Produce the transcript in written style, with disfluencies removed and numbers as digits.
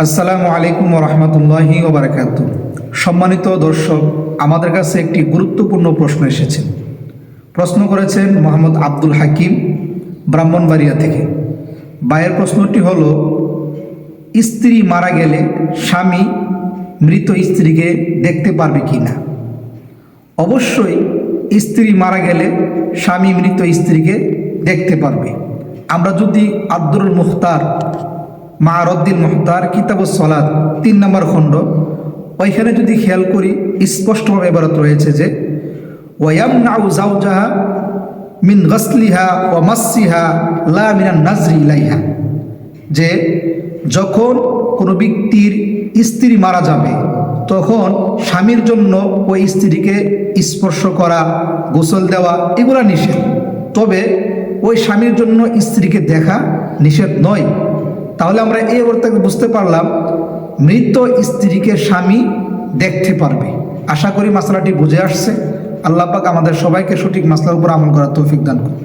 আসসালামু আলাইকুম রহমতুল্লাহি ওবরাকাত। সম্মানিত দর্শক, আমাদের কাছে একটি গুরুত্বপূর্ণ প্রশ্ন এসেছে। প্রশ্ন করেছেন মোহাম্মদ আব্দুল হাকিম, ব্রাহ্মণবাড়িয়া থেকে। ভাইয়ের প্রশ্নটি হলো, স্ত্রী মারা গেলে স্বামী মৃত স্ত্রীকে দেখতে পারবে কি না? অবশ্যই স্ত্রী মারা গেলে স্বামী মৃত স্ত্রীকে দেখতে পারবে। আমরা যদি আব্দুল মুখতার মারদ্দিন মুখতার কিতাবুস সালাত ৩ নম্বর খণ্ড, ওইখানে যদি খেয়াল করি, স্পষ্টভাবে ইবারত রয়েছে যে ওয়ায়ামনাউ যাওজাহা মিন গাসলিহা ওয়া মাসসিহা লা মিনান নাজরি ইলাইহা, যে যখন কোনো ব্যক্তির স্ত্রী মারা যাবে তখন স্বামীর জন্য ওই স্ত্রীকে স্পর্শ করা, গোসল দেওয়া এগুলা নিষেধ। তবে ওই স্বামীর জন্য স্ত্রীকে দেখা নিষেধ নয়। তাহলে আমরা এই অর্থে বুঝতে পারলাম মৃত স্ত্রীকে স্বামী দেখতে পারবে। আশা করি মাসলাটি বুঝে আসছে। আল্লাহ পাক আমাদের সবাইকে সঠিক মাসলার উপর আমল করার তৌফিক দান করুন।